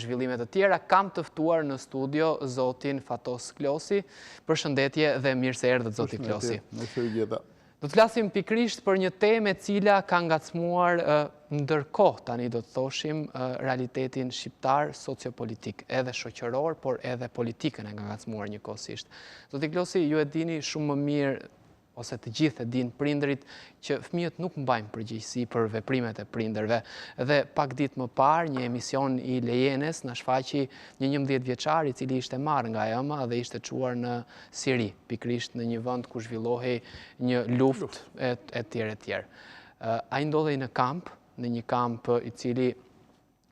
zhvillimet të tjera, kam të ftuar në studio zotin Fatos Klosi. Përshëndetje dhe mirë se erdhët zoti Klosi. Do të flasim pikrisht për një temë e cila ka ngacmuar ndërkohë, tani do të thoshim, realitetin shqiptar, sociopolitik, edhe shoqëror, por edhe politikën e ka ngacmuar njëkohësisht. Zoti Klosi, ju e dini shumë më mirë, ose të gjithë e dinë prindërit, që fëmijët nuk mbajnë përgjegjësi për veprimet e prindërve. Dhe pak ditë më parë, një emision i Lejenes na shfaqi një 11 vjeçar i cili ishte marrë nga ema dhe ishte çuar në Siri, pikrisht në një vend ku zhvillohej një luftë e tjerë. Ai ndodhej në kamp, në një kamp i cili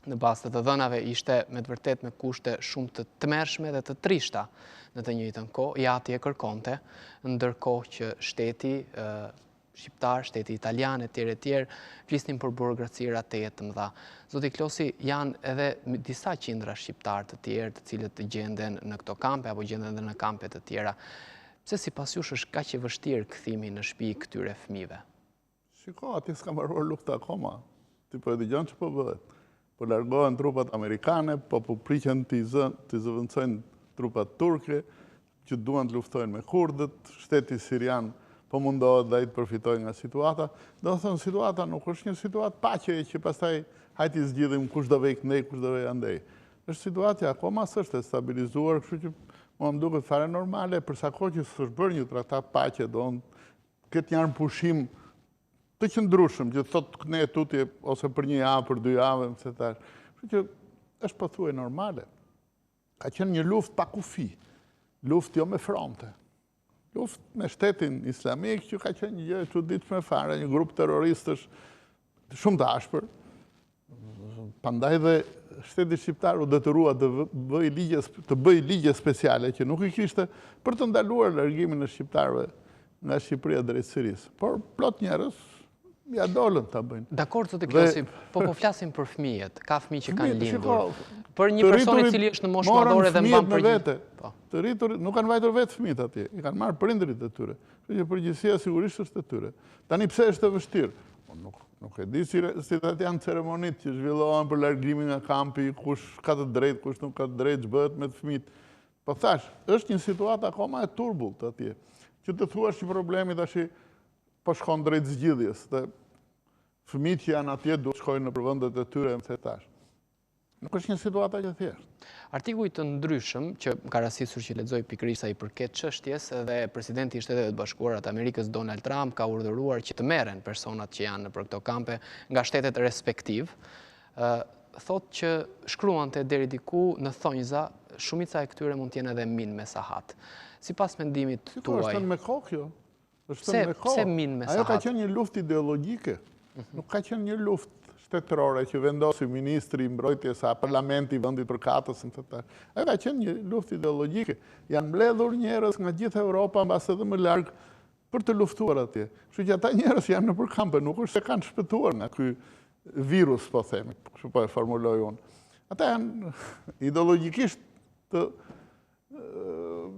në bazë të dhënave ishte me të vërtet me kushte shumë të tmerrshme dhe të trishta në të njëjtën kohë, jati e kërkonte, ndërkohë që shteti shqiptar, shteti italian e tjerë, flisnin për burokracira të mëdha. Zoti Klosi, janë edhe disa qindra shqiptar të tjerë të cilët të gjenden në këto kampe apo gjenden edhe në kampe të tjera. Pse sipas jush është kaq e vështirë kthimi në shtëpi këtyre fëmijëve? Shiko, aty s'ka mbaruar lufta akoma. Ti po e dëgjon ç'po bëhet. Po largohen trupat amerikane, po priqen të zëvendësojnë trupat turke, që duan të luftojnë me kurdët, shteti sirian po mundohet dhe ai të përfitojë nga situata. Do të thonë, situata nuk është një situatë paqe që pastaj hajti zgjidhim kush do vej këndej, kush do vej andej. Është situatë akoma s'është e stabilizuar, kështu që mua më duket fare normale, për sa kohë që s'është bërë një traktat paqe, do këtë një pushim të qëndrueshëm, që thotë ne tutje ose për një javë, për 2 javë, se tash. Kështu që është pothuaj normale. Ka qenë një luftë pa kufi, luftë jo me fronte. Luftë me shtetin islamik që ka qenë një gjë e çuditshme fare, një grup terroristësh shumë të ashpër. Prandaj dhe shteti shqiptar u detyrua të bëjë ligje speciale që nuk i kishte për të ndaluar largimin e shqiptarëve nga Shqipëria drejt Sirisë. Por plot njerëz ja dolën ta bëjnë. Dakor, zoti Klosi, po flasim për fëmijët. Ka fëmijë që kanë lindur. Për një person i cili është në moshë madhore dhe mban përgjegjësi. Të rriturit nuk kanë vajtur vetë fëmijët atje, i kanë marrë prindërit e tyre. Kështu që përgjegjësia sigurisht është e tyre. Tani pse është e vështirë? Nuk e di si janë ceremonitë që zhvillohen për largimin nga kampi, kush ka të drejtë, kush nuk ka të drejtë, ç'bëhet me të fëmijët. Po thash, është një situatë akoma e turbullt atje. Që të thuash që problemi tash po shkon drejt zgjidhjes, dhe fëmijët që janë atje duhet shkojnë në vendet e tyre, më thash. Nuk është një situatë që thjeshtë. Artikuj të ndryshëm që ka rastisur që lexoj pikërisht sa i përket çështjes dhe presidenti i Shtetit të Bashkuara të Amerikës Donald Trump ka urdhëruar që të merren personat që janë nëpër këto kampe nga shtetet respektiv. Thotë që shkruante deri diku në thonjza, shumica e këtyre mund të jenë edhe min me sahat. Sipas mendimit tuaj. Është me kohë kjo. Pse min me sahat? Ajo ka qenë një luftë ideologjike. Nuk ka qenë një luftë shtetërore që vendosi ministri i mbrojtjes a parlamenti i vendit përkatës në të. Ajo ka qenë një luftë ideologjike. Janë mbledhur njerëz nga gjithë Europa, mbas edhe më larg, për të luftuar atje. Kështu që ata njerëz janë nëpër kampe, nuk është se kanë shpëtuar nga ky virus, po themi, kështu po e formuloj unë. Ata janë ideologjikisht të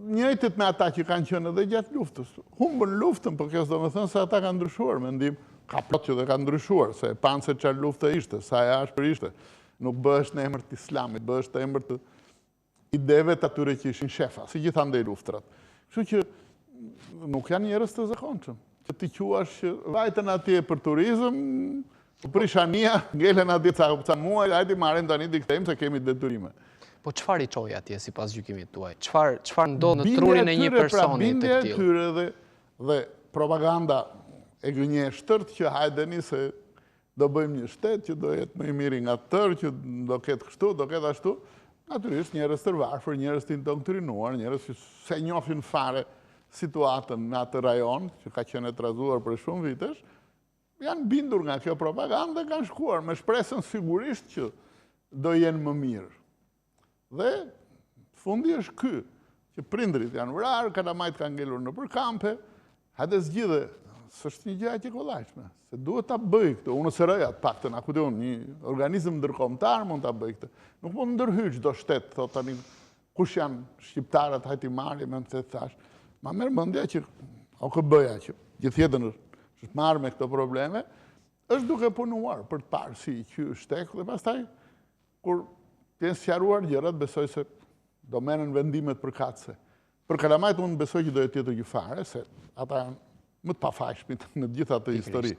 njëjtët me ata që kanë qenë edhe gjatë luftës. Humbën luftën, por kjo s'do të thonë se ata kanë ndryshuar mendim. Ka plot që dhe kanë ndryshuar, se panë se çfarë lufte ishte, sa e ashpër ishte. Nuk bëhesh në emër të islamit, bëhesh në emër të ideve të atyre që ishin shefa, si gjithandej luftrat. Kështu që nuk janë njerëz të zakonshëm. Që ti quash që vajten atje për turizëm, prishania, ngelen atje ca muaj, hajde marrim tani diktojmë se kemi detyrime. Po çfarë i çoi atje sipas gjykimit tuaj? Çfarë ndodh në trurin e një personi të tillë? Bindja e tyre dhe propaganda e gënjeshtërt që hajdeni se do bëjmë një shtet që do jetë më i miri nga tërë, që do ketë kështu, do ketë ashtu. Natyrisht njerëz të varfër, njerëz të indoktrinuar, njerëz që se njohin fare situatën në atë rajon, që ka qenë e trazuar për shumë vitesh, janë bindur nga kjo propagandë dhe kanë shkuar me shpresën sigurisht që do jenë më mirë. Dhe fundi është ky, që prindrit janë vrarë, kalamajt kanë ngelur nëpër kampe, hajde zgjidhe, s'është një gjë aq e kollajshme, se duhet ta bëj këtë. Unë së rëja të paktën, a ku di unë, një organizëm ndërkombëtar mund ta bëj këtë. Nuk mund ndërhyj çdo shtet, thotë tani kush janë shqiptarët, hajti marrim me të thash. Ma merr mendja që OKB-ja që gjithjetën është marrë me këto probleme, është duke punuar për të parë si që shtek dhe pastaj kur të jenë sqaruar gjërat, besoj se do merren vendimet përkatëse. Për kalamajt unë besoj që do jetë tjetër gjyfare, se ata janë më të pafajshmit në gjitha të histori.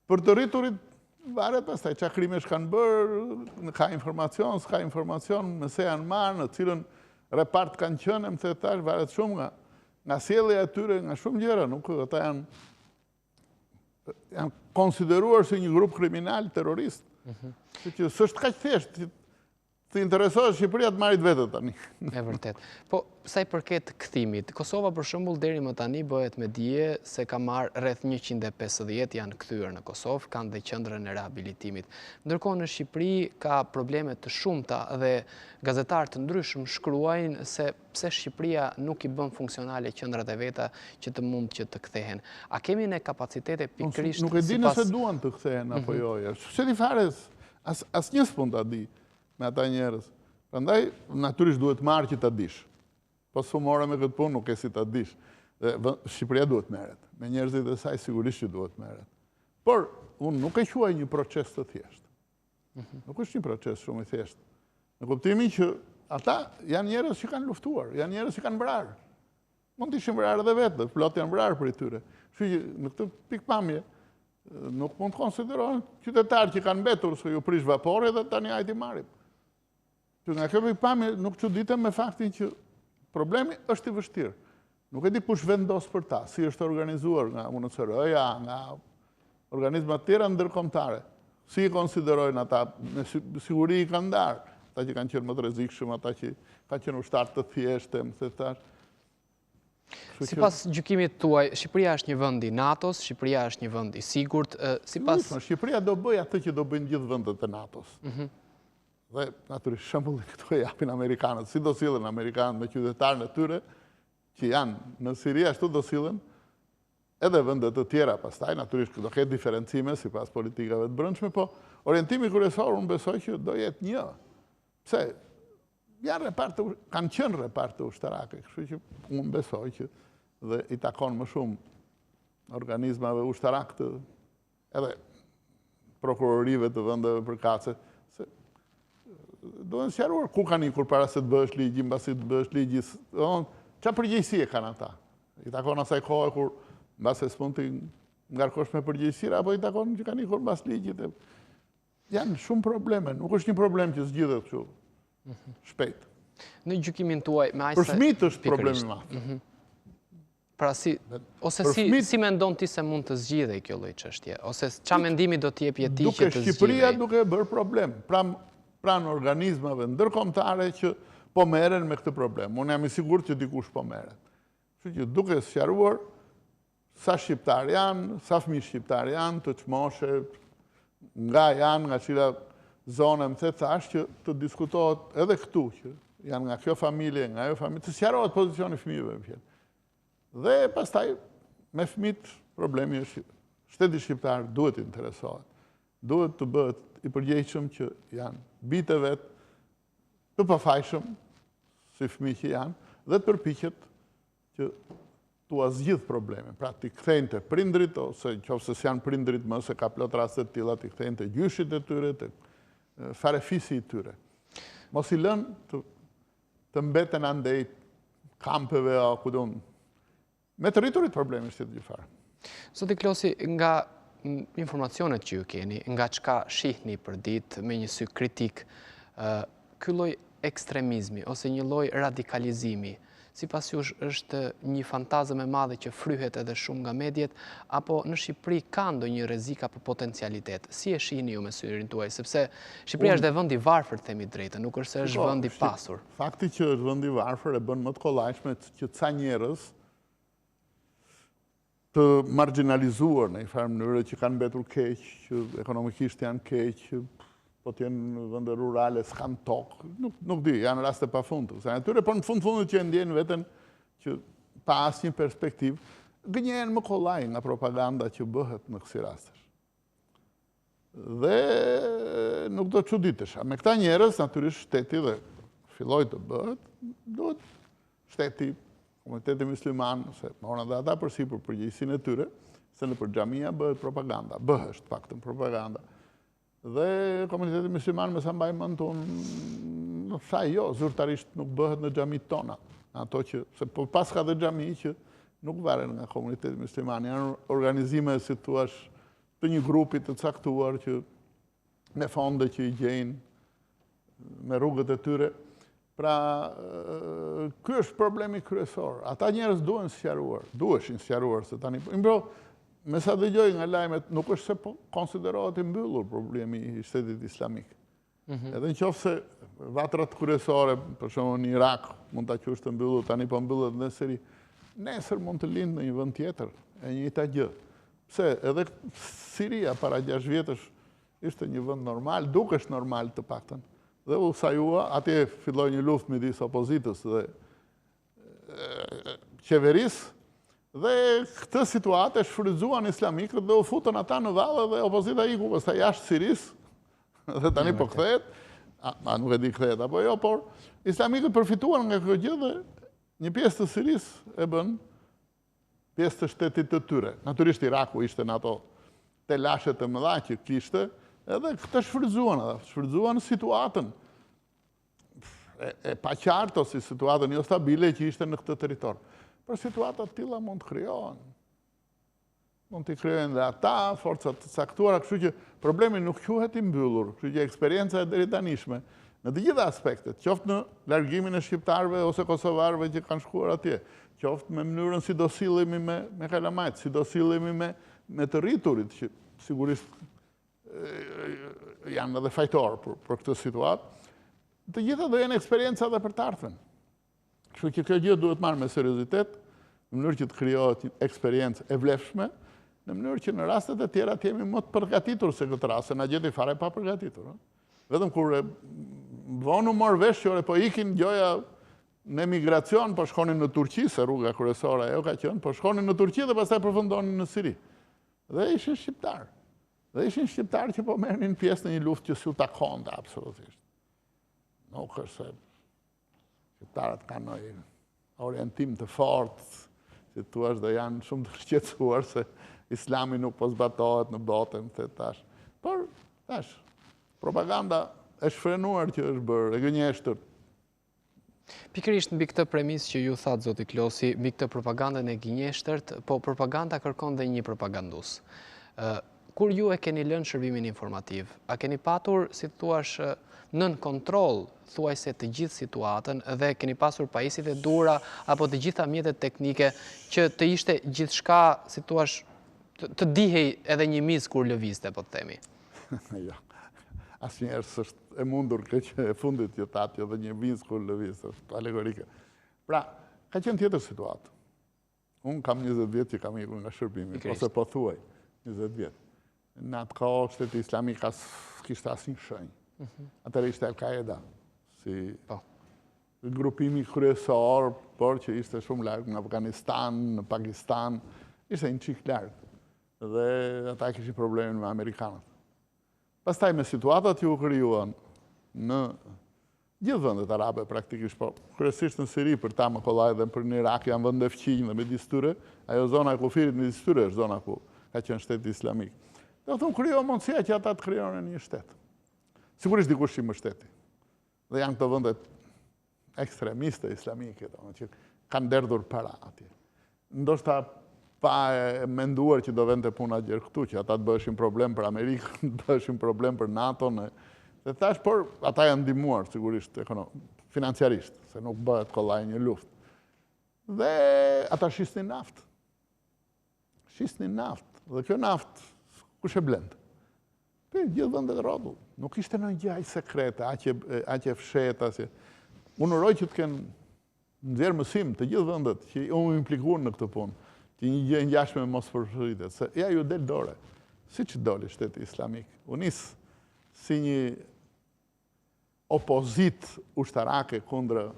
Për të rriturit, varet pastaj çfarë krimesh kanë bërë, ka informacion, s'ka informacion, nëse janë marrë, në cilën repart kanë qenë, më the tash, varet shumë nga sjellja e tyre, nga shumë gjëra, nuk ata janë konsideruar si një grup kriminal terrorist. Që s'është kaq thjesht, të interesohet Shqipëria të marrit vetë tani. E vërtet. Po, sa i përket kthimit, Kosova për shembull deri më tani bëhet me dije se ka marrë rreth 150 janë kthyer në Kosovë, kanë dhe qendrën e rehabilitimit. Ndërkohë në Shqipëri ka probleme të shumta dhe gazetarë të ndryshëm shkruajnë se pse Shqipëria nuk i bën funksionale qendrat e veta që të mund që të kthehen. A kemi ne kapacitete pikërisht nuk e di nëse duan të kthehen apo jo. Se di fare asnjë s'mund ta di me ata njerëz. Prandaj natyrisht duhet marrë që ta dish. Po s'u morë me këtë punë, nuk e si ta dish. Shqipëria duhet merret. Me njerëzit e saj sigurisht që duhet merret. Por unë nuk e quaj një proces të thjeshtë. Nuk është një proces shumë i thjeshtë. Në kuptimin që ata janë njerëz që kanë luftuar, janë njerëz që kanë vrarë. Mund të ishin vrarë edhe vetë, plot janë vrarë për tyre. Kështu që në këtë pikpamje nuk mund të konsiderohen qytetarë që kanë mbetur se ju prish vapori dhe tani hajde i marrim. Nga kjo pikpamje nuk çuditem me faktin që problemi është i vështirë. Nuk e di kush vendos për ta, si është organizuar nga UNHCR-ja, nga organizmat tjera ndërkombëtare. Si i konsiderojnë ata, me siguri i kanë ndarë, ata që kanë qenë më të rrezikshëm, ata që kanë qenë ushtarë të thjeshtë, më the tash. Sipas gjykimit tuaj, Shqipëria është një vend i NATO-s, Shqipëria është një vend i sigurt, sipas Shqipëria do bëj atë që do bëjnë gjithë vendet e NATO-s. Dhe natyrisht shembullin këtu e japin amerikanët, si do sillen amerikanët me qytetarën e tyre që janë në Siri, ashtu do sillen edhe vendet të tjera pastaj, natyrisht do ketë diferencime sipas politikave të brendshme, po orientimi kryesor unë besoj që do jetë një. Pse? Kanë qenë reparte ushtarake, kështu që unë besoj që dhe i takon më shumë organizmave ushtarak të edhe prokurorive të vendeve përkatëse, se duhen sqaruar ku kanë ikur para se të bëhesh ligji, mbasi të bëhesh ligji, çfarë përgjegjësi e kanë ata? I takon asaj kohe kur mbasi s'mund të ngarkosh me përgjegjësi, apo i takon që kanë ikur mbas ligjit. Janë shumë probleme, nuk është një problem që zgjidhet kështu shpejt. Në gjykimin tuaj, me për fëmijët është problemi i madh. Pra si mendon ti se mund të zgjidhej kjo lloj çështje, ose çfarë mendimi do të jepje ti që të zgjidhej? Shqipëria duke bërë problem, pranë organizmave ndërkombëtare që po merren me këtë problem. Unë jam i sigurt që dikush po merret. Kështu që duke sqaruar sa shqiptar janë, sa fëmijë shqiptar janë, të çmoshe, nga cila zone më the thash që të diskutohet edhe këtu që janë nga kjo familje, nga ajo familje, të sqarohet pozicioni i fëmijëve në fjalë. Dhe pastaj me fëmijët problemi është shteti shqiptar duhet të interesohet. Duhet të bëhet i përgjegjshëm që janë bitë vet të pafajshëm si fëmijë që janë dhe të përpiqet që t'u zgjidh problemin. Pra t'i kthejnë te prindrit ose nëse janë prindrit më se ka plot raste të tilla t'i kthejnë te gjyshit e tyre, te farefisi i tyre. Mos i lënë të mbeten andej kampeve o kudon. Me të rriturit problemi është të gjithfarë. Zoti Klosi, nga informacionet që ju keni, nga çka shihni për ditë me një sy kritik, ky lloj ekstremizmi ose një lloj radikalizimi, sipas jush është një fantazëm e madhe që fryhet edhe shumë nga mediat, apo në Shqipëri ka ndonjë rrezik apo potencialitet? Si e shihni ju me syrin tuaj? Sepse Shqipëria është dhe vend i varfër, themi drejtën, nuk është se është vend i pasur. Fakti që është vend i varfër e bën më të kollajshme që ca njerëz të marginalizuar në një farë mënyrë që kanë mbetur keq, që ekonomikisht janë keq, po të jenë në vende rurale, s'kan tokë, nuk di, janë raste pafundë. Atyre, por në fundit që ndjenë veten që pa asnjë perspektivë, gënjehen më kollaj nga propaganda që bëhet në kësi rastesh. Dhe nuk do të çuditesh. Me këta njerëz, natyrisht shteti dhe filloi të bëhet, duhet shteti, komuniteti musliman, se morën dhe ata përsipër përgjegjësinë e tyre, se nëpër xhamia bëhet propaganda, bëhesht paktën propaganda. Dhe komuniteti musliman me sa mbaj mend unë tha jo, zyrtarisht nuk bëhet në xhamit tona. Ato që se po pas ka dhe xhami që nuk varen nga komuniteti musliman, janë organizime si thua të një grupi të caktuar që me fonde që i gjejnë me rrugët e tyre. Pra, ky është problemi kryesor. Ata njerëz duheshin sqaruar se tani. Me sa dëgjoj nga lajmet, nuk është se po konsiderohet i mbyllur problemi i shtetit islamik. Edhe në qoftë se vatrat kryesore, për shembull në Irak, mund ta quash të mbyllur, tani po mbyllet në Siri. Nesër mund të lindë në një vend tjetër, e njëjta gjë. Pse? Edhe Siria para 6 vjetësh ishte një vend normal, dukesh normal të paktën. Dhe u sajua, atje filloi një luftë midis opozitës dhe qeverisë. Dhe këtë situatë e shfrytzuan islamikët dhe u futën ata në vallë dhe opozita iku pastaj jashtë Sirisë dhe tani po kthehet, nuk e di kthehet apo jo, por islamikët përfituan nga kjo gjë dhe një pjesë të Sirisë e bën pjesë të shtetit të tyre. Natyrisht Iraku ishte në ato telashe të mëdha që kishte, edhe këtë shfrytzuan situatën e paqartë ose situatën jo stabile që ishte në këtë territor. Por situatat tilla mund të krijohen. Mund të krijojnë dhe ata, forcat të caktuara, kështu që problemi nuk quhet i mbyllur, kështu që eksperjenca e deri tanishme, në të gjitha aspektet, qoftë në largimin e shqiptarëve ose kosovarëve që kanë shkuar atje, qoftë me mënyrën si do sillemi me kalamajt, si do sillemi me të rriturit, që sigurisht janë edhe fajtor për këtë situatë, të gjitha do jenë eksperjenca edhe për të ardhmen. Kështu që kjo gjë duhet marrë me seriozitet, në mënyrë që të krijohet eksperiencë e vlefshme, në mënyrë që në rastet e tjera të jemi më të përgatitur se këtë rast, se na gjeti fare pa përgatitur. Vetëm kur vonu mor vesh që po ikin gjoja në emigracion, po shkonin në Turqi, se rruga kryesore ajo ka qenë, po shkonin në Turqi dhe pastaj përfundonin në Siri. Dhe ishin shqiptar. Dhe ishin shqiptar që po merrnin pjesë në një luftë që s'u takonte absolutisht. Nuk është se shqiptarët kanë një orientim të fortë, si thua dhe janë shumë të shqetësuar se Islami nuk po zbatohet në botën të tash. Por tash propaganda e shfrenuar që është bërë, e gënjeshtër. Pikërisht mbi këtë premis që ju thatë, zoti Klosi, mbi këtë propagandën e gënjeshtërt, po propaganda kërkon dhe një propagandus. Kur ju e keni lënë shërbimin informativ, a keni patur, si thuash, nën kontroll, thuajse të gjithë situatën dhe keni pasur pajisjet e dura apo të gjitha mjetet teknike që të ishte gjithçka, si thuash, të dihej edhe një miz kur lëvizte, po të themi? Jo. Asnjëherë s'është e mundur që e fundit që thatë edhe një miz kur lëvizte, është alegorike. Pra, ka qenë tjetër situatë. Unë kam 20 vjet që kam ikur nga shërbimi, ose po thuaj 20 vjet. Në atë kohë shteti islamik kishte asnjë shenjë. Atëherë ishte Al-Qaeda, si grupimi kryesor, por që ishte shumë larg në Afganistan, në Pakistan, ishte një çik larg. Dhe ata kishin problemin me amerikanët. Pastaj me situatat që u krijuan në gjithë vendet arabe praktikisht, po kryesisht në Siri për ta më kollaj dhe për në Irak janë vende fqinj dhe midis tyre, ajo zona e kufirit midis tyre është zona ku ka qenë shteti islamik. Do të thonë krijohen mundësia që ata të krijojnë një shtet. Sigurisht dikush i mbështeti. Dhe janë këto vendet ekstremiste islamike, që kanë derdhur para atje. Ndoshta pa e menduar që do vente puna gjerë këtu, që ata të bëheshin problem për Amerikën, të bëheshin problem për NATO-n. Dhe thash, por ata janë ndihmuar sigurisht financiarisht, se nuk bëhet kollaj një luftë. Dhe ata shisnin naftë. Shisnin naftë. Dhe kjo naftë, kush e blend? Për gjithë vendet rrotull. Nuk ishte në gjë aq sekrete, aq e fshehtë asje. Unë uroj që të kenë nxjerrë mësim të gjithë vendet që u implikuan në këtë punë, që një gjë e ngjashme mos përsëritet, se ja ju del dore. Siç doli shteti islamik. U nis si një opozit ushtarake kundër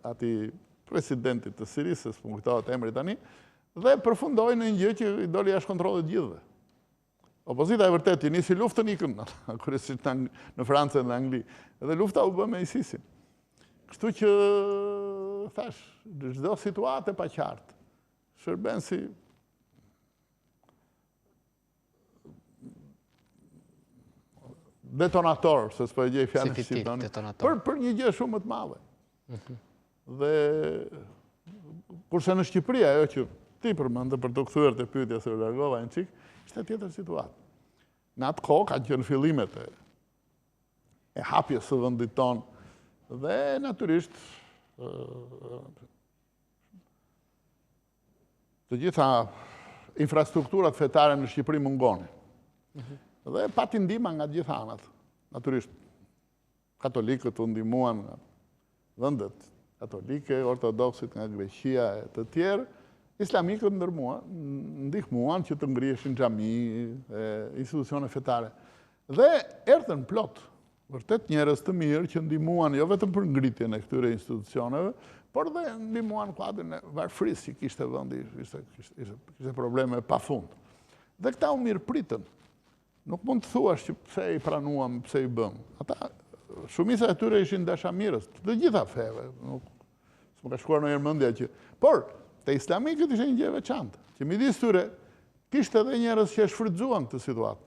atij presidentit të Sirisë, s'po kujtohet emri tani, dhe përfundoi në një gjë që i doli jashtë kontrollit gjithëve. Opozita e vërtet, i nisi luftën ikën, kryesisht në Francë dhe në Angli, edhe lufta u bë me ISIS-in. Kështu që, thash, çdo situatë e paqartë, shërben si detonator, se s'po e gjej fjalën si fitil, detonator. për një gjë shumë më të madhe. Dhe kurse në Shqipëri ajo që ti përmendë për të kthyer te pyetja se u largova një çik, ishte tjetër situatë. Në atë kohë kanë qenë fillimet e hapjes së vendit tonë dhe natyrisht të gjitha infrastrukturat fetare në Shqipëri mungonin. Dhe pati ndihmë nga të gjitha anët. Natyrisht katolikët u ndihmuan nga vendet katolike, ortodoksit nga Greqia e të tjerë, islamikët ndihmuan që të ngriheshin xhami, institucione fetare. Dhe erdhën plot, vërtet njerëz të mirë që ndihmuan jo vetëm për ngritjen e këtyre institucioneve, por dhe ndihmuan kuadrin e varfërisë që kishte vendi, kishte probleme pafund. Dhe këta u mirëpritën. Nuk mund të thuash që pse i pranuam, pse i bëm. Ata, shumica e tyre ishin dashamirës, të gjitha feve. S'më ka shkuar ndonjëherë mendja që... Por, te islamikët ishte një gjë e veçantë, që midis tyre kishte edhe njerëz që e shfrytzuan këtë situatë,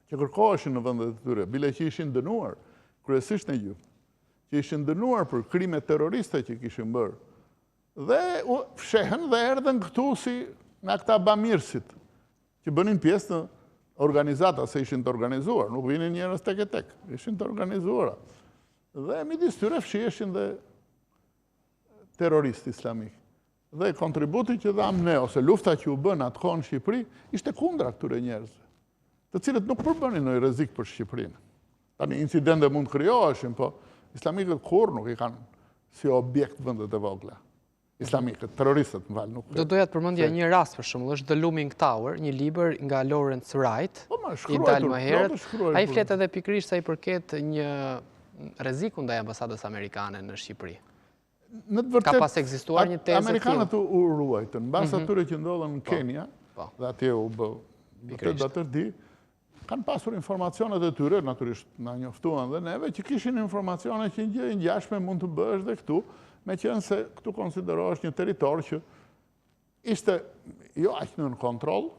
që kërkoheshin në vendet e tyre, bile që ishin dënuar, kryesisht në Egypt, që ishin dënuar për krime terroriste që kishin bërë. Dhe u fshehen dhe erdhen këtu si nga këta bamirësit, që bënin pjesë në organizata, se ishin të organizuar, nuk vinin njerëz tek e tek, ishin të organizuara. Dhe midis tyre fshiheshin dhe terroristë islamik. Dhe kontributi që dham ne, ose lufta që u bën atë kohë në Shqipëri, ishte kundra këtyre njerëzve, të cilët nuk përbënin ndonjë rrezik për Shqipërinë. Tani incidente mund krijoheshin, po islamikët kur nuk i kanë si objekt vendet e vogla. Islamikët, terroristët, nuk... Do doja të përmendja një rast për shembull, është The Looming Tower, një libër nga Lawrence Wright, i dalë më herët. Ai flet edhe pikërisht sa i përket një rreziku ndaj ambasadës amerikane në Shqipëri. Ka pas ekzistuar një tezë. Amerikanët u ruajtën, mbas atyre që ndodhen në Kenya, dhe atje u bë di, kanë pasur informacionet e tyre, natyrisht na njoftuan dhe neve, që kishin informacione që një gjë ngjashme mund të bëhesh dhe këtu, me qenë se këtu konsiderohesh një territor që ishte jo aq nën kontroll,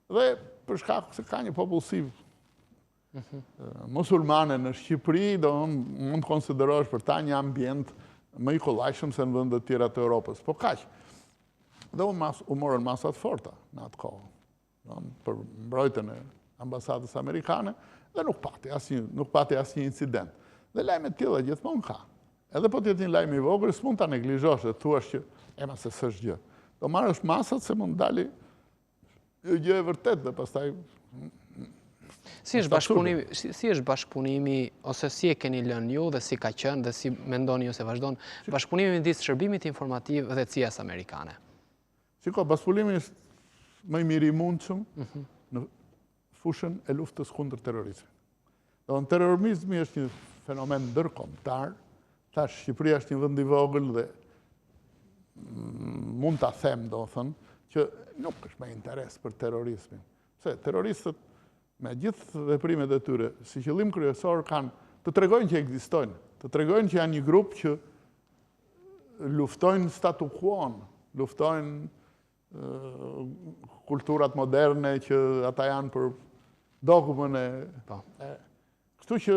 dhe për shkak se ka një popullsi musulmane në Shqipëri, do mund të konsiderohesh për ta një ambient më i kollajshëm se në vendet tjera të Europës. Po kaq. Dhe u morën masat forta në atë kohë, për mbrojtjen e ambasadës amerikane, dhe nuk pati asnjë incident. Dhe lajme të tilla gjithmonë ka. Edhe po të jetë një lajm i vogël, s'mund ta neglizhosh dhe thuash që ema se s'është gjë. Do marrësh masat se mund dali një gjë e vërtetë dhe pastaj Si është bashkëpunimi, ose si e keni lënë ju dhe si ka qenë dhe si mendoni ju se vazhdon, bashkëpunimi midis shërbimit informativ dhe CIA-s amerikane? Shiko, bashkëpunimi është më i miri i mundshëm në fushën e luftës kundër terrorizmit. Terrorizmi është një fenomen ndërkombëtar. Tash Shqipëria është një vend i vogël dhe mund ta them, do të thënë, që nuk është me interes për terrorizmin. Se terroristët me gjithë veprimet e tyre, si qëllim kryesor kanë të tregojnë që ekzistojnë, të tregojnë që janë një grup që luftojnë statu quo-n, luftojnë kulturat moderne që ata janë për dogmën e... Kështu që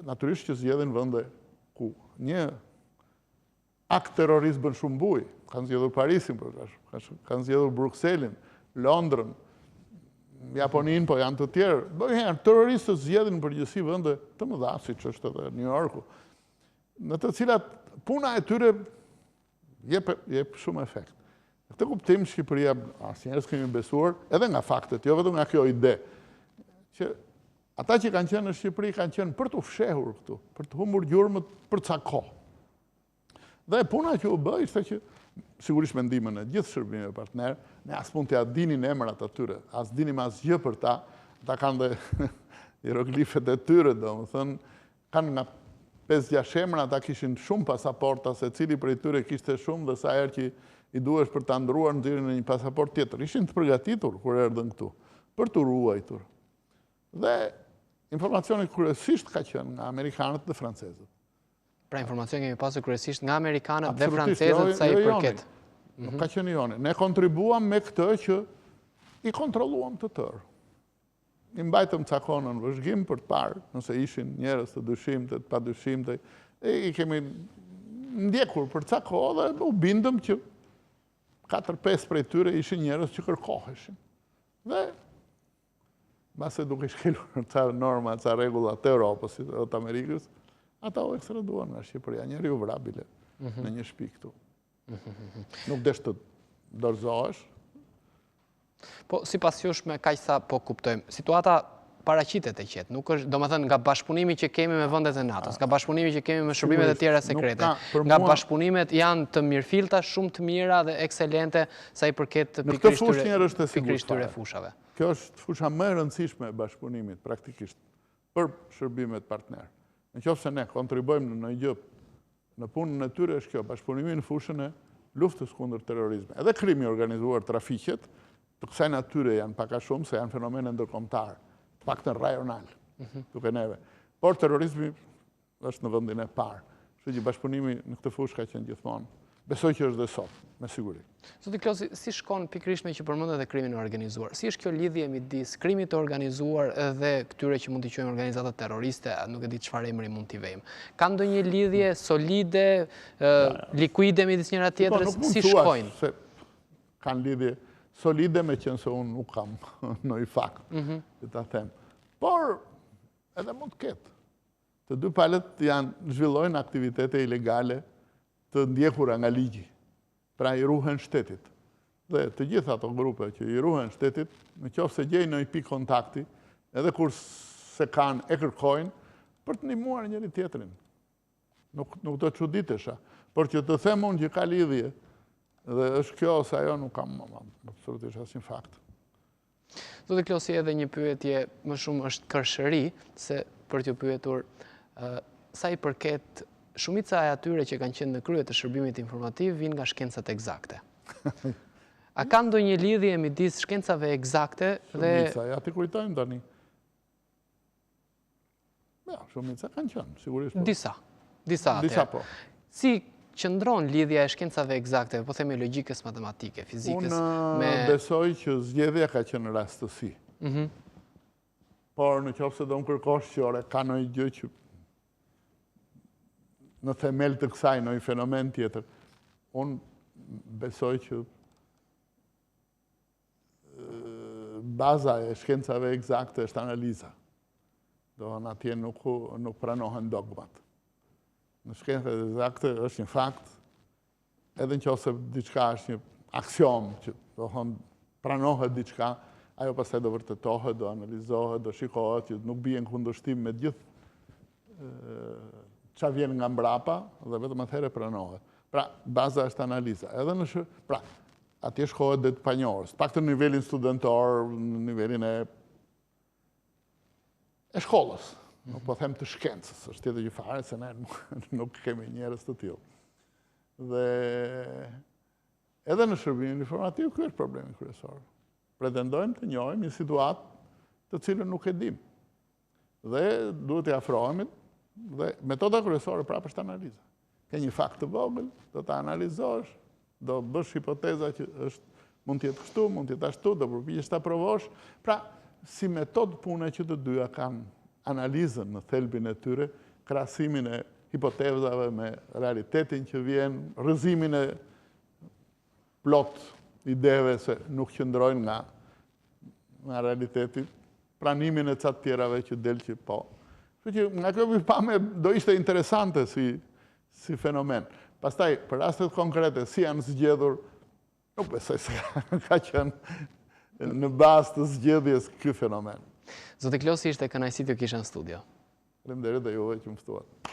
natyrisht që zgjedhin vende ku një akt terrorist bën shumë buj, kanë zgjedhur Parisin, kanë zgjedhur Brukselin, Londrën, Japoninë, po janë të tjerë. Bëjnë terroristët zgjedhin përgjithësi vende të mëdha, siç është edhe New Yorku, në të cilat puna e tyre jep shumë efekt. Në këtë kuptim Shqipëria asnjëherë s'kemi besuar, edhe nga faktet, jo vetëm nga kjo ide, që ata që kanë qenë në Shqipëri kanë qenë për të fshehur këtu, për të humbur gjurmët për ca kohë. Dhe puna që u bë ishte që sigurisht me ndihmën e gjithë shërbimeve partner, ne as mund t'ia dinin emrat atyre, as dinim asgjë për ta, ata kanë dhe hieroglifet e tyre, domethënë, kanë nga 5-6 emra, ata kishin shumë pasaporta, secili prej tyre kishte shumë dhe sa herë që i duhesh për ta ndruar nxjerrin në një pasaport tjetër. Ishin të përgatitur kur erdhën këtu, për të ruajtur. Dhe informacioni kryesisht ka qenë nga amerikanët dhe francezët. Pra informacion kemi pasur kryesisht nga amerikanët dhe francezët sa i përket. Nuk ka qenë joni. Ne kontribuam me këtë që i kontrolluam të tërë. i mbajtëm ca kohë në vëzhgim për të parë, nëse ishin njerëz të dyshimtë, të padyshimtë, i kemi ndjekur për ca kohë dhe u bindëm që 4-5 prej tyre ishin njerëz që kërkoheshin. Dhe mbase duke shkelur ca norma, ca rregulla të Europës, të Amerikës, ata u ekstraduan nga Shqipëria. Njeriu vra bile në një shtëpi këtu. Nuk desh të dorëzohesh. Po, sipas jush me kaq sa po kuptojmë, situata paraqitet e qetë, nuk është, domethënë nga bashkëpunimi që kemi me vendet e NATO-s, nga bashkëpunimi që kemi me shërbimet e tjera sekrete, nga bashkëpunimet janë të mirëfillta, shumë të mira dhe ekselente sa i përket pikërisht tyre fushave. Kjo është fusha më e rëndësishme e bashkëpunimit praktikisht për shërbimet partner. Nëse ne kontribuojmë në një gjë në punën e tyre është kjo, bashkëpunimi në fushën e luftës kundër terrorizmit. Edhe krimi organizuar, trafiqet, të kësaj natyre janë pak a shumë se janë fenomene ndërkombëtar, të paktën rajonal, duke neve. Por terrorizmi është në vendin e parë. Kështu që bashkëpunimi në këtë fushë ka qenë gjithmonë. Besoj që është dhe sot, me siguri. Zoti Klosi, si shkon pikërisht me që përmendet edhe krimin e organizuar? Si është kjo lidhje midis krimit të organizuar dhe këtyre që mund t'i quajmë organizata terroriste, nuk e di çfarë emri mund t'i vejmë? Ka ndonjë lidhje solide, likuide midis njëra tjetrës? Si shkojnë? Kanë lidhje solide, me qenë se unë nuk kam ndonjë fakt, që ta them. Por edhe mund të ketë. Të dy palët zhvillojnë aktivitete ilegale të ndjekura nga ligji, pra i ruhen shtetit. Dhe të gjitha ato grupe që i ruhen shtetit, në qoftë se gjejnë një pikë kontakti, edhe kur se kanë e kërkojnë, për të ndihmuar njëri tjetrin. Nuk do të çuditesha, por që të them unë që ka lidhje, dhe është kjo ose ajo, nuk kam absolutisht asnjë fakt. Zoti Klosi, edhe një pyetje më shumë është kërshëri, se për t'ju pyetur sa i përket shumica e atyre që kanë qenë në krye të shërbimit informativ vinë nga shkencat eksakte. A ka ndonjë lidhje midis shkencave eksakte dhe... Shumica, ja t'i kujtojmë tani. Ja, shumica kanë qenë, sigurisht. Disa po. Si qëndron lidhja e shkencave eksakte, po themi logjikës matematike, fizikës... Unë besoj që zgjedhja ka qenë rastësi. Por në qoftë se do më kërkosh që ore ka ndonjë gjë që në themel të kësaj, në një fenomen tjetër, unë besoj që baza e shkencave eksakte është analiza. Do në atje nuk pranohen dogmat. Në shkencave eksakte është një fakt, edhe në qoftë se diçka është një aksiom, që do pranohet diçka, ajo pastaj do vërtetohet, do analizohet, do shikohet, që nuk bie në kundërshtim me gjithë qa vjen nga mbrapa dhe vetëm atëherë pranohet. Pra, baza është analiza. Pra, atje shkohet dhe të panjohës. Pak të nivelin studentor, në nivelin e shkollës. Nuk po them të shkencës, është tjetër që fare, se ne nuk kemi njerëz të tillë. Dhe edhe në shërbimin informativ, ky është problemi kryesor. Pretendojmë të njohim një situatë të cilën nuk e dim. Dhe duhet të afrohemi. Dhe metoda kryesore prapë është analiza. Ke një fakt të vogël, do të analizosh, do bësh hipoteza që mund të jetë kështu, mund të jetë ashtu, do përpiqesh ta provosh. Pra, si metodë pune që të dyja kanë analizën në thelbin e tyre, krahasimin e hipotezave me realitetin që vjen, rrëzimin e plot ideve se nuk qëndrojnë nga realiteti, pranimin e ca të tjerave që del që po. Nga kjo përpame do ishte interesante si fenomen. Pastaj, për rastet konkrete, si janë zgjedhur, nuk besoj se ka qenë në bazë të zgjedhjes ky fenomen. Zoti Klosi, ishte kënaqësi t'ju kisha në studio. Faleminderit dhe juve që më ftuat.